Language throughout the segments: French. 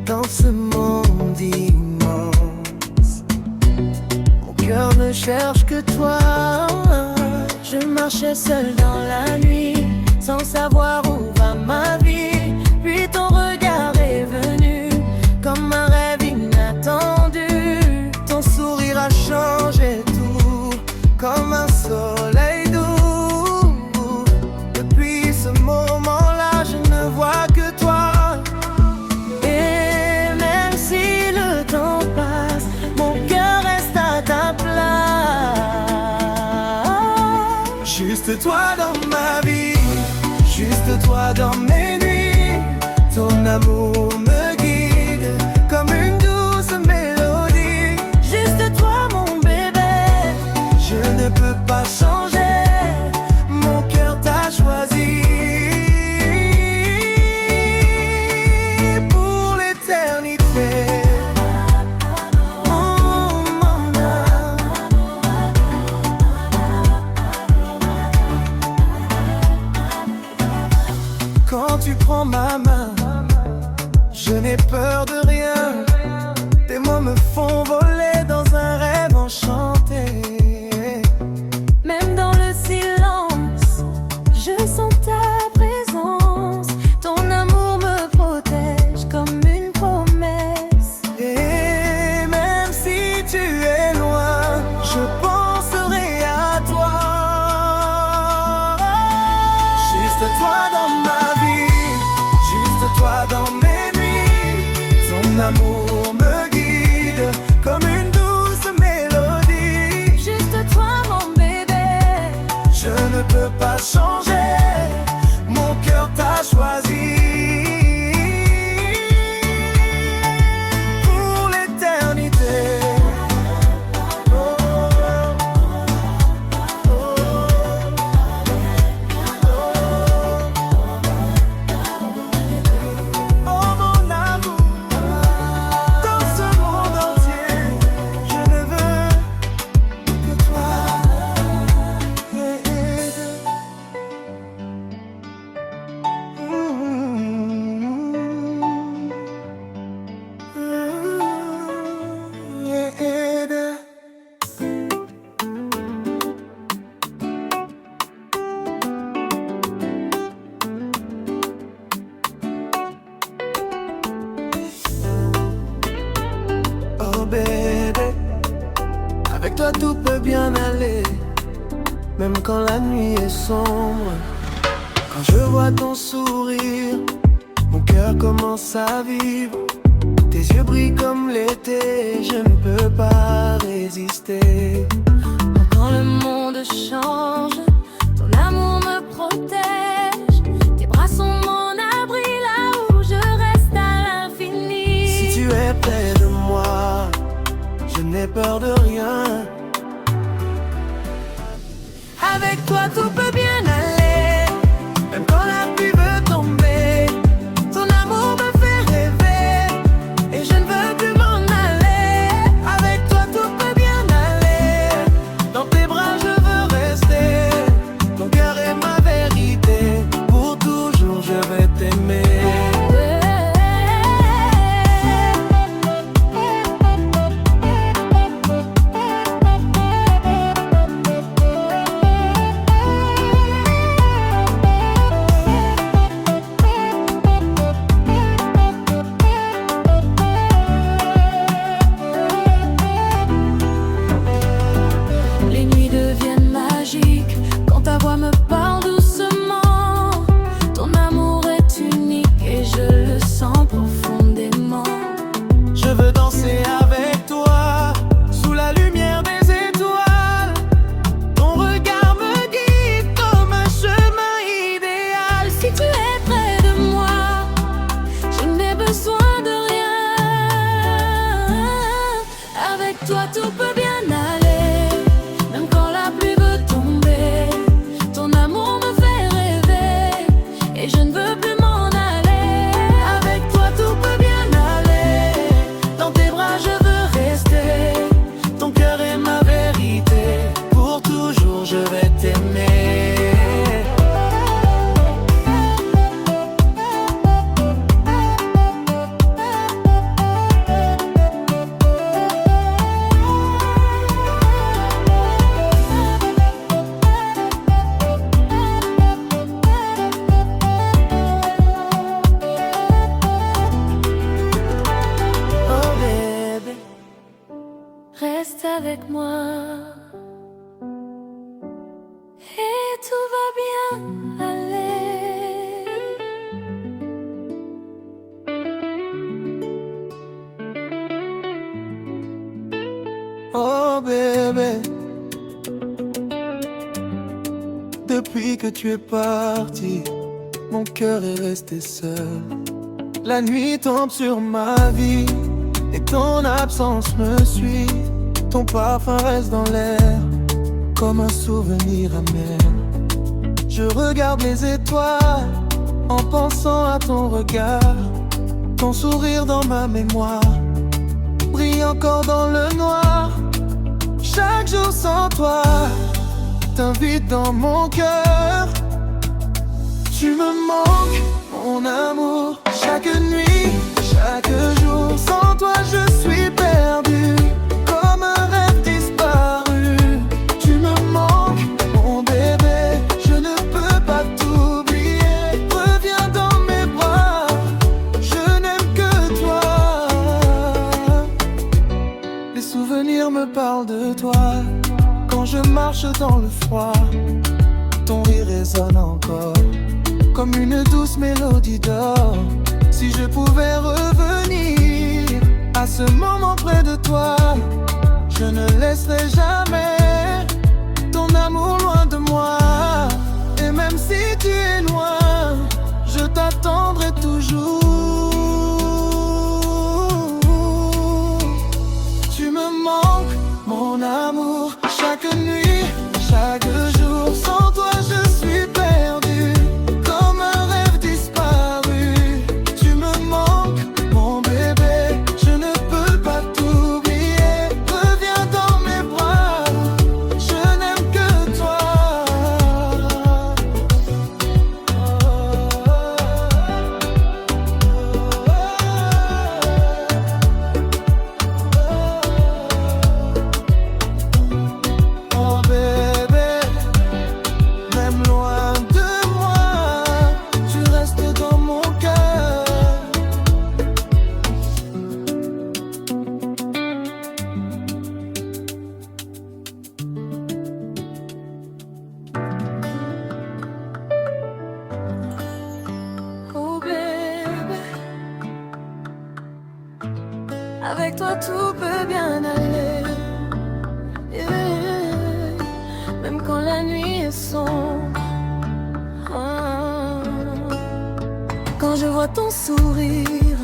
Dans ce monde immense, mon cœur ne cherche que toi. Je marchais seul dans la nuit, sans savoir où va ma vie. Puis ton regard est venu, comme un rêve inattendu. Ton sourire a changé tout, comme un soleil doux. Depuis ce moment-là, je ne vois que toi. Et même si le temps passe, mon cœur reste à ta place. Juste toi dans ma vie, juste toi dans mes nuits. Ton amour me guide comme une douce mélodie. Juste toi mon bébé, je ne peux pas changer. Mon cœur t'a choisi pour l'éternité. Oh mon âme. Quand tu prends ma main, je n'ai peur de rien. Tes mots me font voler dans un rêve enchanté. Même dans le silence, je sens ta présence. Ton amour me protège comme une promesse. Et même si tu es loin, je penserai à toi. Juste toi dans ma vie, juste toi dans mes nuits. Ton amour me guide comme une douce mélodie. Juste toi mon bébé, je ne peux pas changer. Mon cœur t'a choisi pour l'éternité. Oh mon amour, dans ce monde entier, je ne veux que toi. Oh bébé, avec toi tout peut bien aller, même quand la nuit est sombre. Quand je vois ton sourire, mon cœur commence à vivre. Tes yeux brillent comme l'été, je ne peux pas résister. Quand le monde change, ton amour me protège. Tes bras sont mon abri là où je reste à l'infini. Si tu es près de moi, je n'ai peur de rien. Avec toi tout peut bien aller, même quand la pluie veut tomber. Ton amour me fait rêver et je ne veux plus m'en aller. Avec toi tout peut bien aller, dans tes bras je veux rester. Ton cœur est ma vérité, pour toujours je vais t'aimer. Depuis que tu es parti, mon cœur est resté seul. La nuit tombe sur ma vie et ton absence me suit. Ton parfum reste dans l'air comme un souvenir amer. Je regarde les étoiles en pensant à ton regard. Ton sourire dans ma mémoire brille encore dans le noir. Chaque jour sans toi t'invite dans mon cœur. Tu me manques, mon amour. Chaque nuit, chaque jour, sans toi je suis perdu, comme un rêve disparu. Tu me manques, mon bébé, je ne peux pas t'oublier. Reviens dans mes bras, je n'aime que toi. Les souvenirs me parlent de toi. Quand je marche dans le froid, ton rire résonne encore comme une douce mélodie d'or. Si je pouvais revenir à ce moment près de toi, je ne laisserai jamais ton amour loin de moi. Et même si tu es loin, je t'attendrai toujours. Tu me manques, mon amour. Chaque nuit, chaque jour, sans toi je suis perdu, comme un rêve disparu. Tu me manques, mon bébé, je ne peux pas t'oublier. Reviens dans mes bras, je n'aime que toi. Oh bébé, même loin de moi, tu restes dans mon cœur. Oh bébé, avec toi tout peut bien aller. Yeah. Même quand la nuit est sombre. Ah. Quand je vois ton sourire,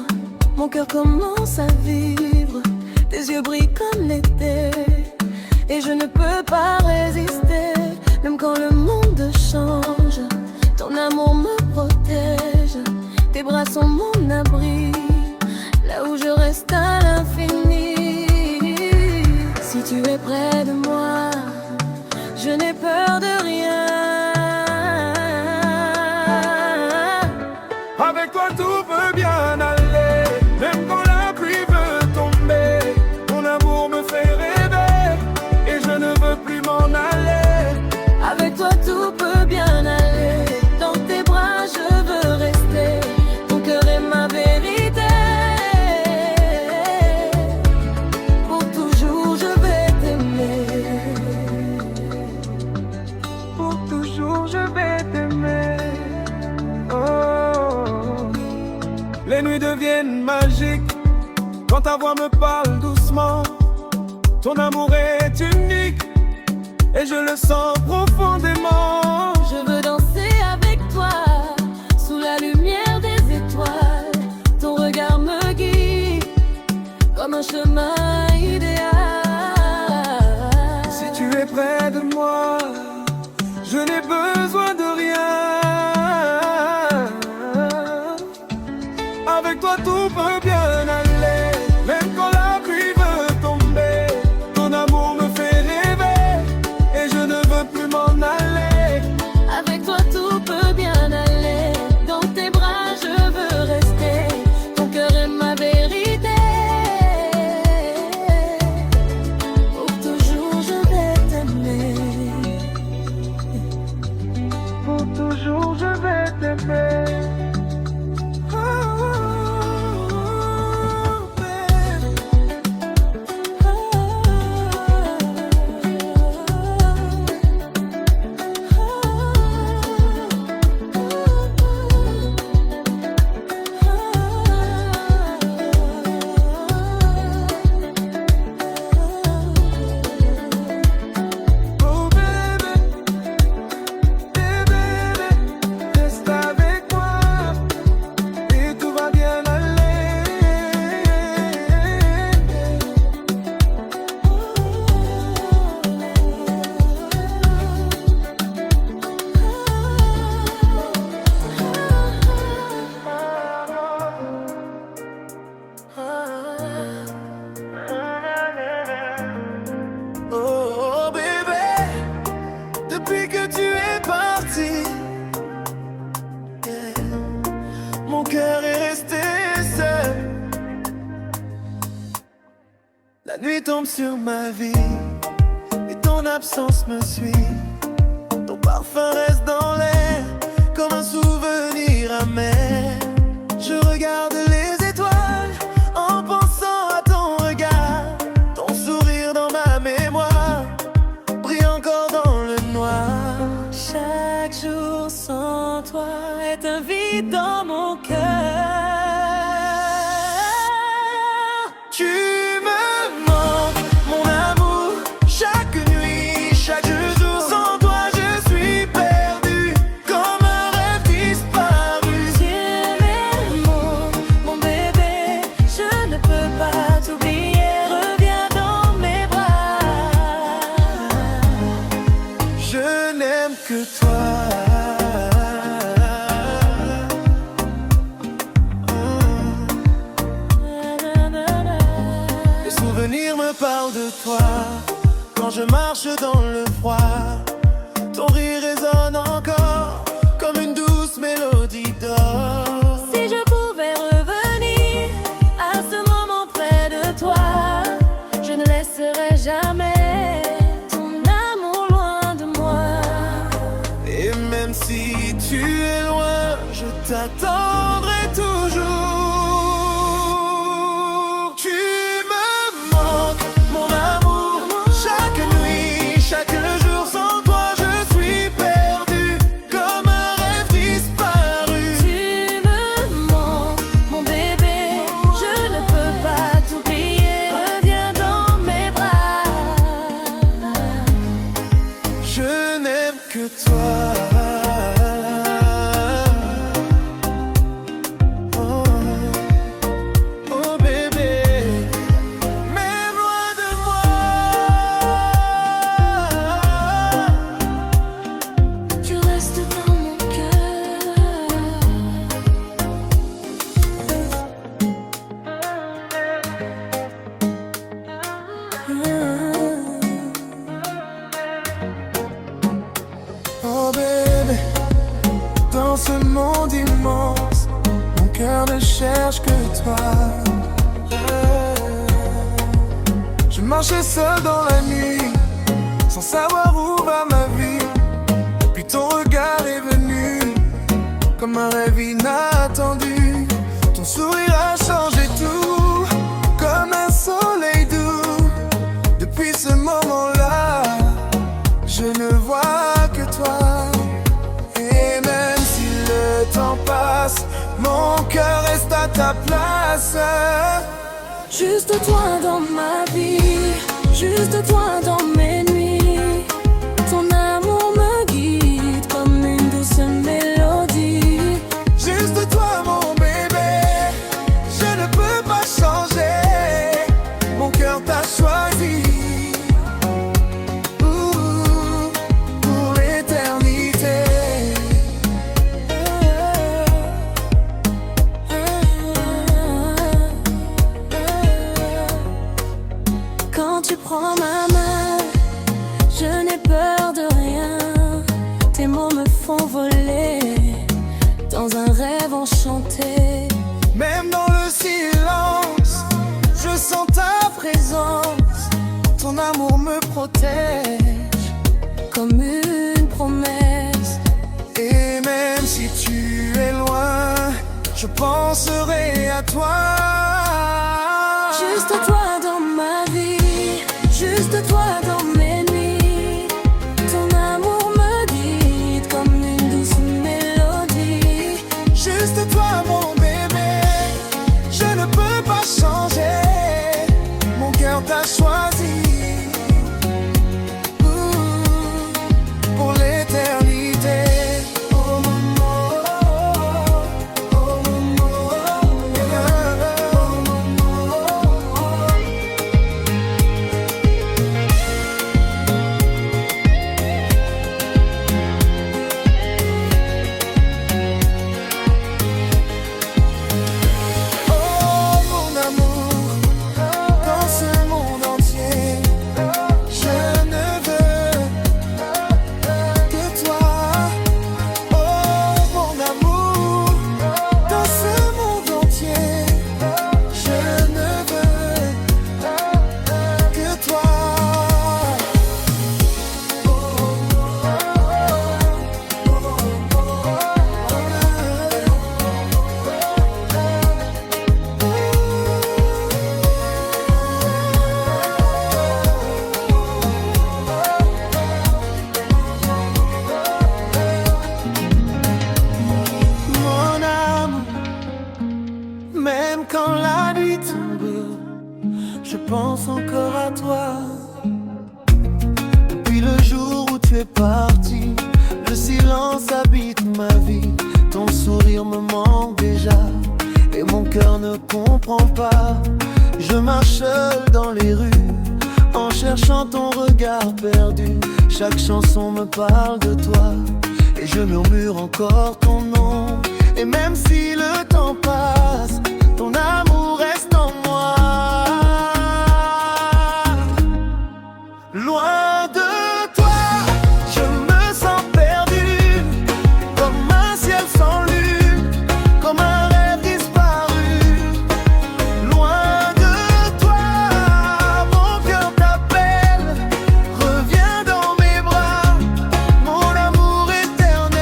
mon cœur commence à vivre. Tes yeux brillent comme l'été et je ne peux pas résister. Même quand le monde change, ton amour me protège. Tes bras sont mon abri, là où je reste à l'infini. Si tu es près de moi, je n'ai peur de rien. Avec toi tout peut bien aller, même quand la pluie veut tomber. Ton amour me fait rêver et je ne veux plus m'en aller. Avec toi tout peut bien aller, dans tes bras je veux rester. Ton cœur est ma vérité, pour toujours je vais t'aimer. Pour toujours je vais t'aimer. Oh. Les nuits deviennent magiques quand ta voix me parle doucement. Ton amour est unique et je le sens profondément. Je veux danser avec toi, sous la lumière des étoiles. Ton regard me guide, comme un chemin idéal. Si tu es près de moi, je n'ai besoin de rien. Avec toi tout peut bien aller, même quand la pluie veut tomber. Ton amour me fait rêver et je ne veux plus m'en aller. Avec toi tout peut bien aller, dans tes bras je veux rester. Ton cœur est ma vérité, pour toujours je vais t'aimer. La nuit tombe sur ma vie et ton absence me suit. Ton parfum reste dans l'air comme un souvenir amer. Je regarde les étoiles en pensant à ton regard. Ton sourire dans ma mémoire brille encore dans le noir. Chaque jour sans toi est un vide dans mon cœur. Tu me manques, mon amour, chaque nuit, chaque jour. Sans toi je suis perdu, comme un rêve disparu. Tu es mon bébé, je ne peux pas t'oublier. Reviens dans mes bras. Je n'aime que toi. Les souvenirs me parlent de toi. Quand je marche dans le froid, ton rire résonne encore comme une douce mélodie d'or. Si je pouvais revenir à ce moment près de toi, je ne laisserai jamais ton amour loin de moi. Et même si tu es loin, je t'attendrai toujours. Tu me manques, mon amour, chaque nuit, chaque jour. Sans toi je suis perdu, comme un rêve disparu. Tu me manques, mon bébé, je ne peux pas t'oublier. Reviens dans mes bras. Je n'aime que toi. Oh, oh bébé, même loin de moi, Tu restes dans mon oh bébé. Dans ce monde immense, mon cœur ne cherche que toi. Je marchais seul dans la nuit, sans savoir où va ma vie. Puis ton regard est venu, comme un rêve inattendu. Ton sourire a changé tout, comme un soleil doux. Depuis ce moment-là, je ne vois que toi. Et même si le temps passe, mon cœur reste à ta place. Juste toi dans ma vie, juste toi dans mes nuits. Ton amour me guide comme une douce mélodie. Juste toi mon bébé, je ne peux pas changer. Mon cœur t'a choisi. Ouh, pour l'éternité. Quand tu prends ma main, je n'ai peur de rien. Tes mots me font voler dans un rêve enchanté. Même dans le silence, je sens ta présence. Ton amour me protège Comme une promesse. Et même si tu es loin, je penserai à toi. Juste toi dans ma vie, juste toi dans mes nuits. Ton amour me guide comme une douce mélodie. Juste toi mon bébé, je ne peux pas changer. Mon cœur t'a choisi. Ouh, pour l'éternité. Oh maman, oh maman, oh maman. chaque chanson me parle de toi. Et je murmure encore ton nom. Et même si le temps passe, ton amour reste en moi. Loin de toi, je me sens perdu, comme un ciel sans lune, comme un rêve disparu. Loin de toi, mon cœur t'appelle, reviens dans mes bras, mon amour éternel.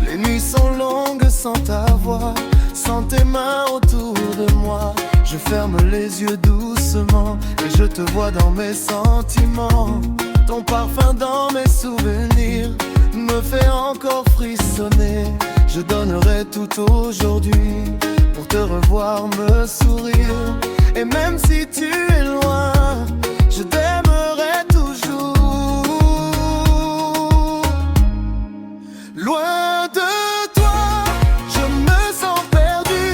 Les nuits sont longues sans ta voix, sans tes mains autour de moi. Je ferme les yeux doucement et je te vois dans mes sentiments. Ton parfum dans mes souvenirs me fait encore frissonner. Je donnerai tout aujourd'hui pour te revoir me sourire. Et même si tu es loin, je t'aimerai toujours. Loin de toi, je me sens perdu,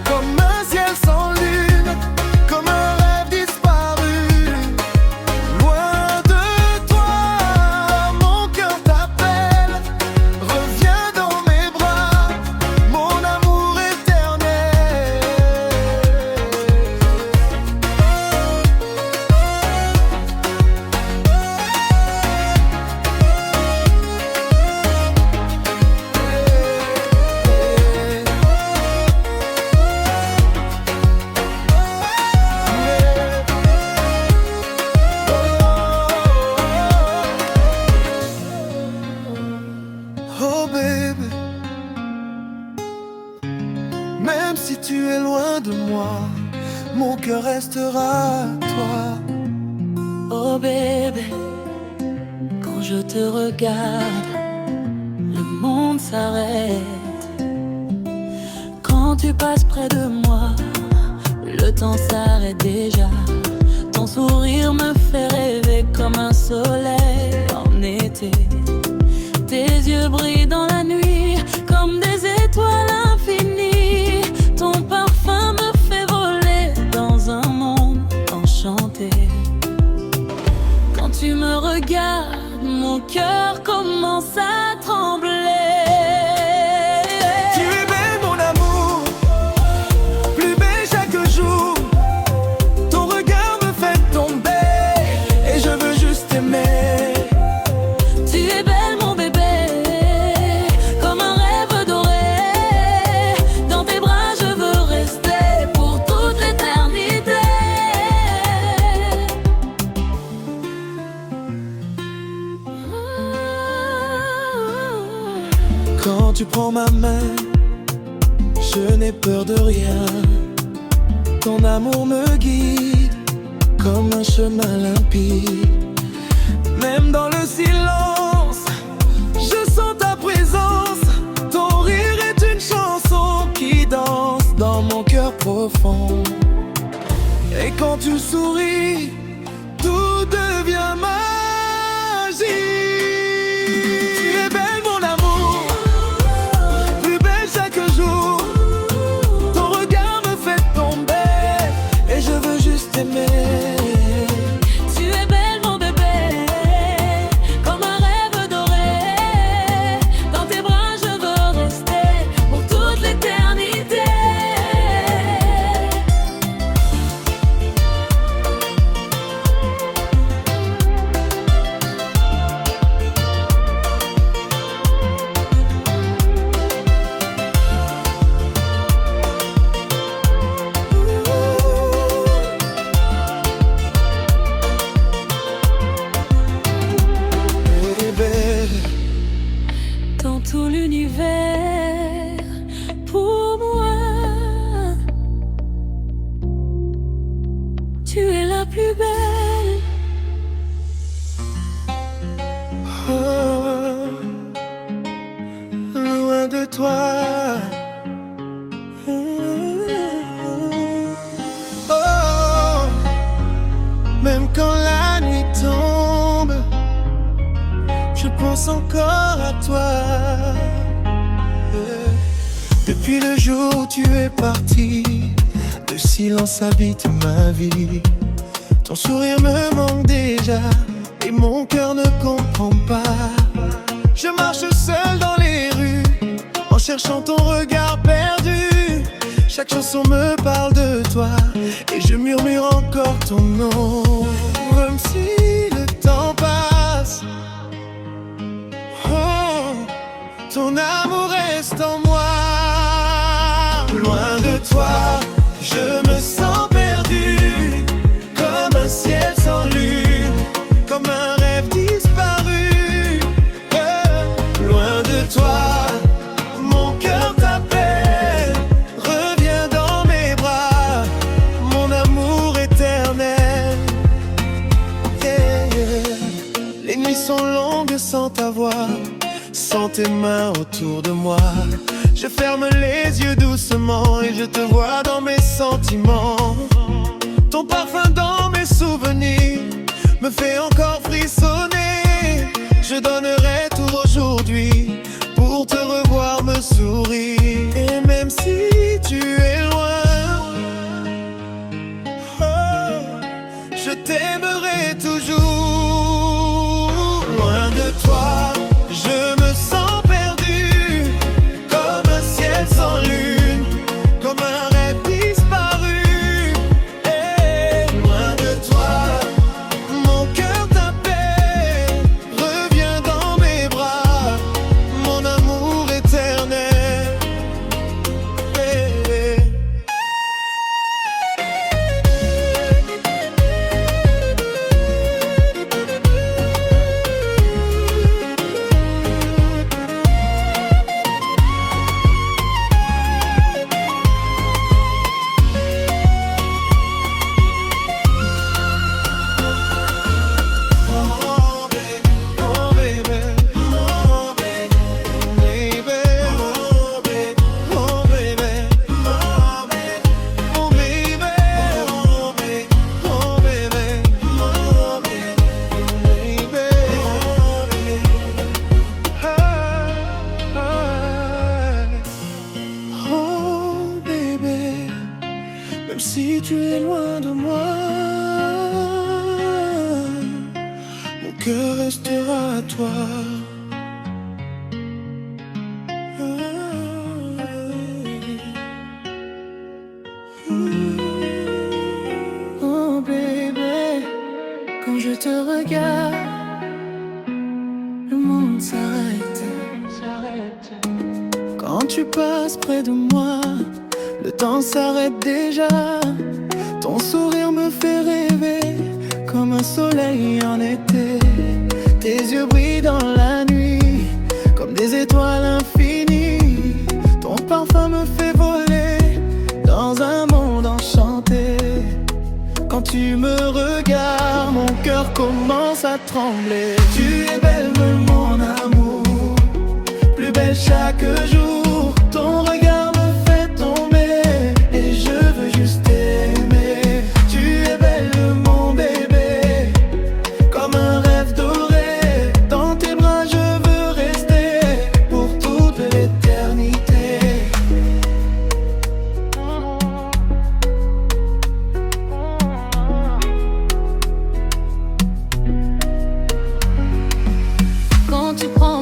comme un ciel sans lune, comme un rêve disparu. Loin de toi, mon cœur t'appelle, reviens dans mes bras, mon amour éternel. Oh baby, même si tu es loin de moi, mon cœur restera à toi. Oh bébé, quand je te regarde, le monde s'arrête. Quand tu passes près de moi, le temps s'arrête déjà. Ton sourire me fait rêver comme un soleil en été. Tes yeux brillent dans la nuit comme des étoiles infinies. Ton parfum me fait voler dans un monde enchanté. Quand tu me regardes, mon cœur commence à trembler. Tu es belle mon amour, plus belle chaque jour. Ton regard me fait tomber et je veux juste t'aimer. Tu es belle mon bébé, comme un rêve doré. Dans tes bras je veux rester pour toute l'éternité. Quand tu prends ma main, je n'ai peur de rien. Ton amour me guide comme un chemin limpide. Même dans le silence, je sens ta présence. Ton rire est une chanson qui danse dans mon cœur profond. Et quand tu souris, tout devient magique. Tu es belle mon amour, plus belle chaque jour. Ton regard me fait tomber et je veux juste t'aimer. Tu es belle mon bébé, comme un rêve doré. Dans tes bras je veux rester pour toute l'éternité. Bébé, Dans tout l'univers, pour moi, tu es la plus belle. oh, loin de toi. Oh, même quand la nuit tombe, je pense encore à toi. Depuis le jour où tu es parti, le silence habite ma vie. Ton sourire me manque déjà et mon cœur ne comprend pas. Je marche seul dans les rues en cherchant ton regard perdu. Chaque chanson me parle de toi et je murmure encore ton nom. Comme si le temps passe. Oh, ton amour reste en moi. Loin de toi, je me sens perdu, comme un ciel sans lune, comme un rêve disparu. Loin de toi, mon cœur t'appelle, reviens dans mes bras, mon amour éternel. Les nuits sont longues sans ta voix, sans tes mains autour de moi. Je ferme les yeux doucement et je te vois dans mes sentiments. Ton parfum dans mes souvenirs me fait encore frissonner. Je donnerai tout aujourd'hui pour te revoir me sourire. Et même si tu es loin, oh, je t'aimerai toujours. Loin de toi, je me sens perdu, comme un ciel sans lune, comme un rêve disparu. Et loin de toi, mon cœur t'appelle, reviens dans mes bras, mon amour éternel. Même si tu es loin de moi, mon cœur restera à toi. Oh baby, quand je te regarde, le monde s'arrête. Quand tu passes près de moi, le temps s'arrête déjà. Ton sourire me fait rêver, comme un soleil en été. Tes yeux brillent dans la nuit, comme des étoiles infinies. Ton parfum me fait voler dans un monde enchanté. Quand tu me regardes, mon cœur commence à trembler. Tu es belle, mon amour, plus belle chaque jour. Ton regard me fait tomber et je veux juste t'aimer. Tu es belle, mon bébé, comme un rêve doré. Dans tes bras je veux rester pour toute l'éternité. Quand tu prends